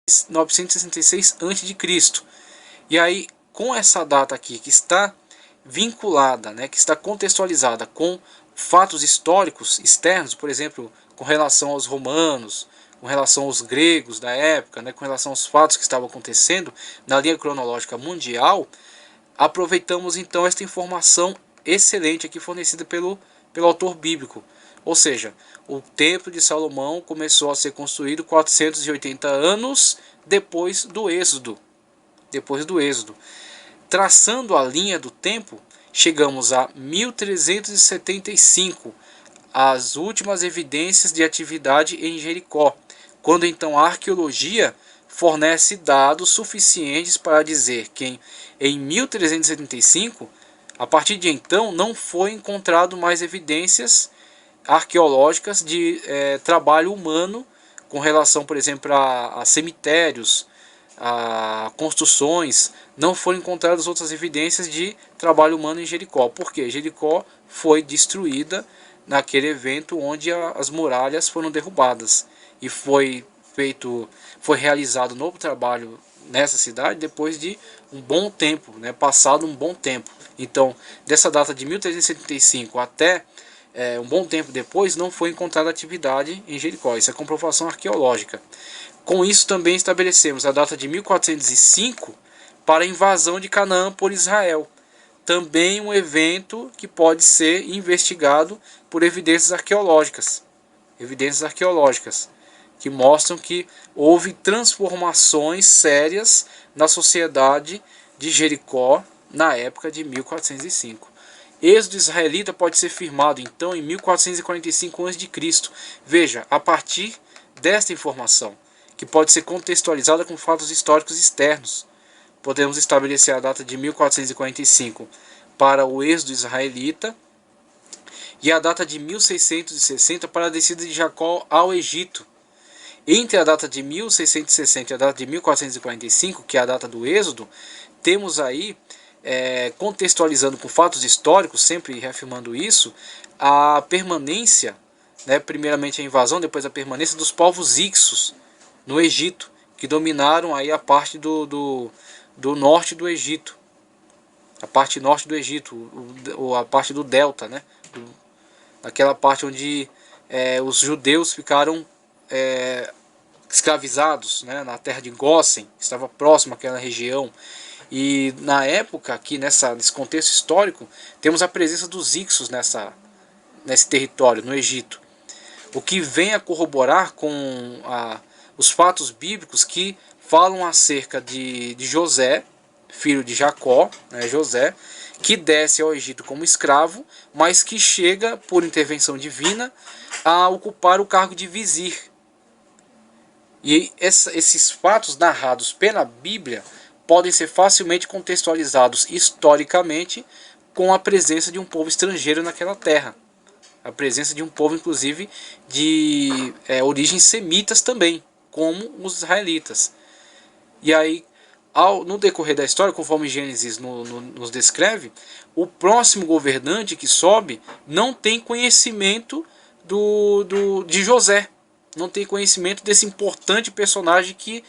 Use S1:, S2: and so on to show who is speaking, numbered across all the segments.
S1: 966 a.C. E aí, com essa data aqui, que está vinculada, né, que está contextualizada com fatos históricos externos, por exemplo, com relação aos romanos, com relação aos gregos da época, né, com relação aos fatos que estavam acontecendo na linha cronológica mundial, aproveitamos então esta informação excelente aqui fornecida pelo autor bíblico. Ou seja, o Templo de Salomão começou a ser construído 480 anos depois do Êxodo. Traçando a linha do tempo, chegamos a 1375, as últimas evidências de atividade em Jericó, quando então a arqueologia fornece dados suficientes para dizer que em 1375, a partir de então, não foi encontrado mais evidências arqueológicas de trabalho humano com relação, por exemplo, a cemitérios, a construções. Não foram encontradas outras evidências de trabalho humano em Jericó. Por quê? Jericó foi destruída naquele evento onde as muralhas foram derrubadas e foi realizado novo trabalho nessa cidade depois de um bom tempo, né, passado um bom tempo. Então, dessa data de 1375 até um bom tempo depois, não foi encontrada atividade em Jericó. Isso é comprovação arqueológica. Com isso também estabelecemos a data de 1405 para a invasão de Canaã por Israel. Também um evento que pode ser investigado por evidências arqueológicas. Evidências arqueológicas que mostram que houve transformações sérias na sociedade de Jericó na época de 1405. Êxodo israelita pode ser firmado então em 1445 a.C. Veja, a partir desta informação, que pode ser contextualizada com fatos históricos externos, podemos estabelecer a data de 1445 para o êxodo israelita e a data de 1660 para a descida de Jacó ao Egito. Entre a data de 1660 e a data de 1445, que é a data do êxodo, temos aí, contextualizando com fatos históricos, sempre reafirmando isso, a permanência, né, primeiramente a invasão, depois a permanência dos povos Ixos no Egito, que dominaram aí a parte do norte do Egito, a parte norte do Egito, a parte do delta, né, aquela parte onde os judeus ficaram escravizados, né, na terra de Gósen, que estava próximo àquela região. E na época, aqui nesse contexto histórico, temos a presença dos Ixos nesse território, no Egito. O que vem a corroborar com os fatos bíblicos que falam acerca de José, filho de Jacó, né, José, que desce ao Egito como escravo, mas que chega, por intervenção divina, a ocupar o cargo de vizir. E esses fatos narrados pela Bíblia podem ser facilmente contextualizados historicamente com a presença de um povo estrangeiro naquela terra. A presença de um povo, inclusive, de origens semitas também, como os israelitas. E aí, no decorrer da história, conforme Gênesis nos descreve, o próximo governante que sobe não tem conhecimento de José, não tem conhecimento desse importante personagem que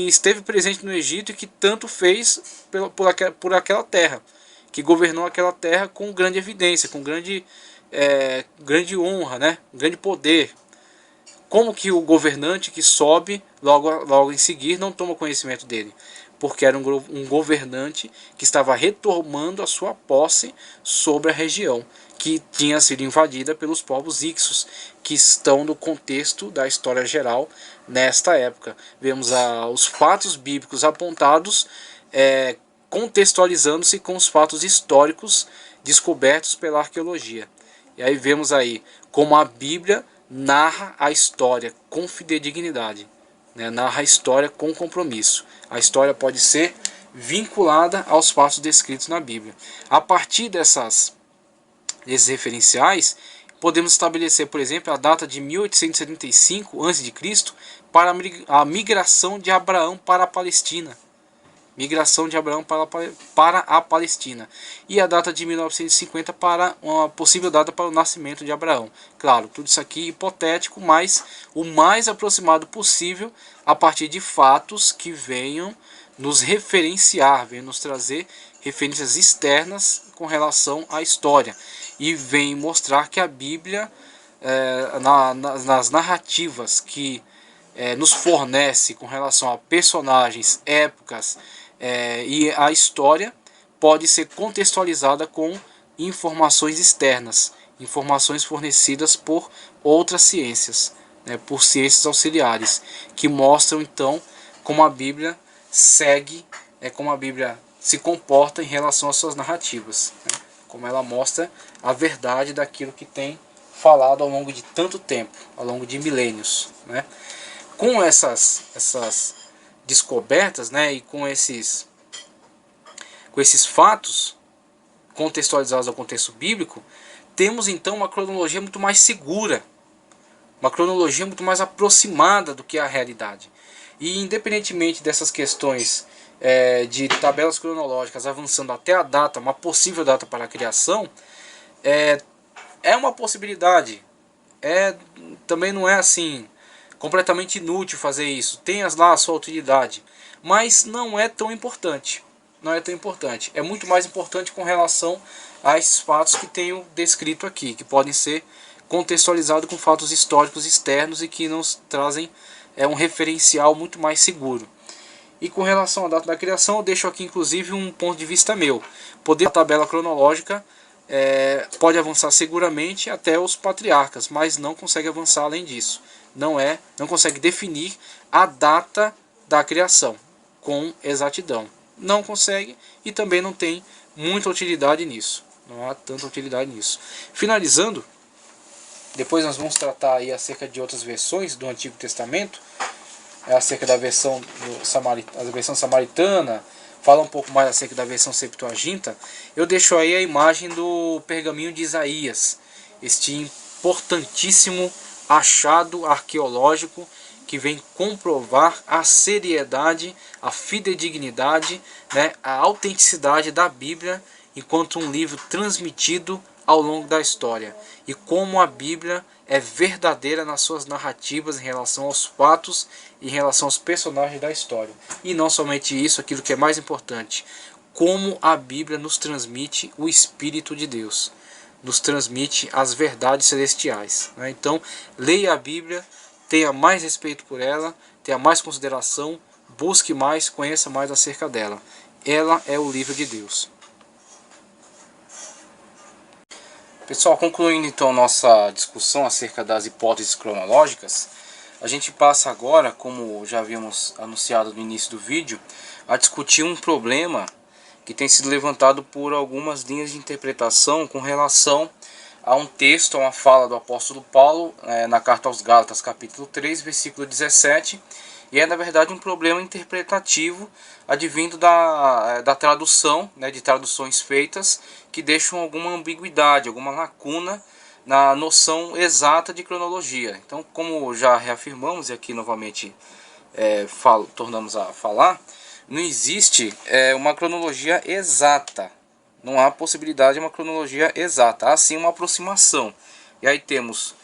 S1: esteve presente no Egito e que tanto fez por aquela terra, que governou aquela terra com grande evidência, com grande honra, né? Grande poder. Como que o governante que sobe logo em seguir não toma conhecimento dele? Porque era um governante que estava retomando a sua posse sobre a região que tinha sido invadida pelos povos Ixos, que estão no contexto da história geral nesta época. Vemos os fatos bíblicos apontados contextualizando-se com os fatos históricos descobertos pela arqueologia. E aí vemos aí como a Bíblia narra a história com fidedignidade, né? Narra a história com compromisso. A história pode ser vinculada aos fatos descritos na Bíblia. A partir desses referenciais, podemos estabelecer, por exemplo, a data de 1875 a.C. para a migração de Abraão para a Palestina. migração de Abraão para a Palestina, e a data de 1950 para uma possível data para o nascimento de Abraão. Claro, tudo isso aqui hipotético, mas o mais aproximado possível a partir de fatos que venham nos referenciar, venham nos trazer referências externas com relação à história, e vem mostrar que a Bíblia, nas narrativas que nos fornece com relação a personagens, épocas e a história, pode ser contextualizada com informações externas, informações fornecidas por outras ciências, né, por ciências auxiliares, que mostram então como a Bíblia segue, como a Bíblia se comporta em relação às suas narrativas, né, como ela mostra a verdade daquilo que tem falado ao longo de tanto tempo, ao longo de milênios, né. Com essas descobertas, né, e com esses fatos contextualizados ao contexto bíblico, temos então uma cronologia muito mais segura, uma cronologia muito mais aproximada do que a realidade. E independentemente dessas questões de tabelas cronológicas avançando até a data, uma possível data para a criação, é uma possibilidade. Também não é assim completamente inútil fazer isso, tem lá a sua utilidade, mas não é tão importante. Não é tão importante. É muito mais importante com relação a esses fatos que tenho descrito aqui, que podem ser contextualizados com fatos históricos externos e que nos trazem um referencial muito mais seguro. E com relação à data da criação, eu deixo aqui inclusive um ponto de vista meu. Poder da tabela cronológica pode avançar seguramente até os patriarcas, mas não consegue avançar além disso. Não consegue definir a data da criação com exatidão. Não consegue, e também não tem muita utilidade nisso. Não há tanta utilidade nisso. Finalizando, depois nós vamos tratar aí acerca de outras versões do Antigo Testamento, acerca da versão samaritana, fala um pouco mais acerca da versão Septuaginta. Eu deixo aí a imagem do pergaminho de Isaías, este importantíssimo achado arqueológico que vem comprovar a seriedade, a fidedignidade, né, a autenticidade da Bíblia enquanto um livro transmitido ao longo da história, e como a Bíblia é verdadeira nas suas narrativas em relação aos fatos e em relação aos personagens da história. E não somente isso, aquilo que é mais importante, como a Bíblia nos transmite o Espírito de Deus, nos transmite as verdades celestiais, né? Então, leia a Bíblia, tenha mais respeito por ela, tenha mais consideração, busque mais, conheça mais acerca dela. Ela é o livro de Deus. Pessoal, concluindo então nossa discussão acerca das hipóteses cronológicas, a gente passa agora, como já havíamos anunciado no início do vídeo, a discutir um problema que tem sido levantado por algumas linhas de interpretação com relação a um texto, a uma fala do apóstolo Paulo na carta aos Gálatas, capítulo 3, versículo 17, e é na verdade um problema interpretativo advindo da tradução, né, de traduções feitas que deixam alguma ambiguidade, alguma lacuna na noção exata de cronologia. Então, como já reafirmamos e aqui novamente tornamos a falar, não existe uma cronologia exata. Não há possibilidade de uma cronologia exata. Há sim uma aproximação. E aí temos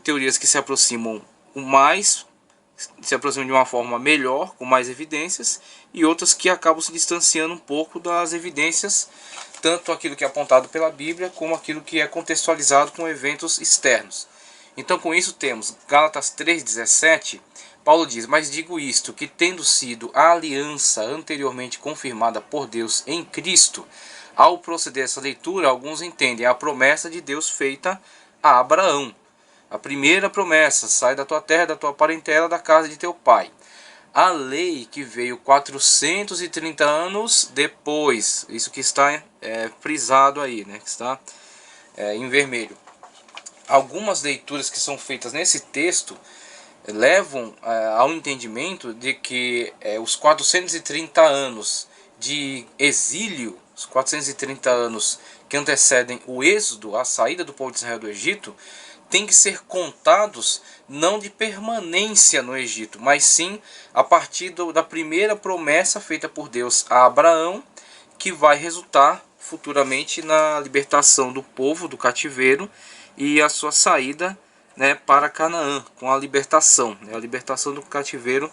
S1: teorias que se aproximam de uma forma melhor, com mais evidências, e outras que acabam se distanciando um pouco das evidências, tanto aquilo que é apontado pela Bíblia, como aquilo que é contextualizado com eventos externos. Então, com isso temos Gálatas 3,17, Paulo diz: mas digo isto, que tendo sido a aliança anteriormente confirmada por Deus em Cristo, ao proceder essa leitura, alguns entendem a promessa de Deus feita a Abraão. A primeira promessa: sai da tua terra, da tua parentela, da casa de teu pai. A lei que veio 430 anos depois, isso que está frisado aí, né, que está em vermelho. Algumas leituras que são feitas nesse texto levam ao entendimento de que os 430 anos de exílio, os 430 anos que antecedem o êxodo, a saída do povo de Israel do Egito, têm que ser contados não de permanência no Egito, mas sim a partir da primeira promessa feita por Deus a Abraão, que vai resultar futuramente na libertação do povo do cativeiro e a sua saída, né, para Canaã, com a libertação do cativeiro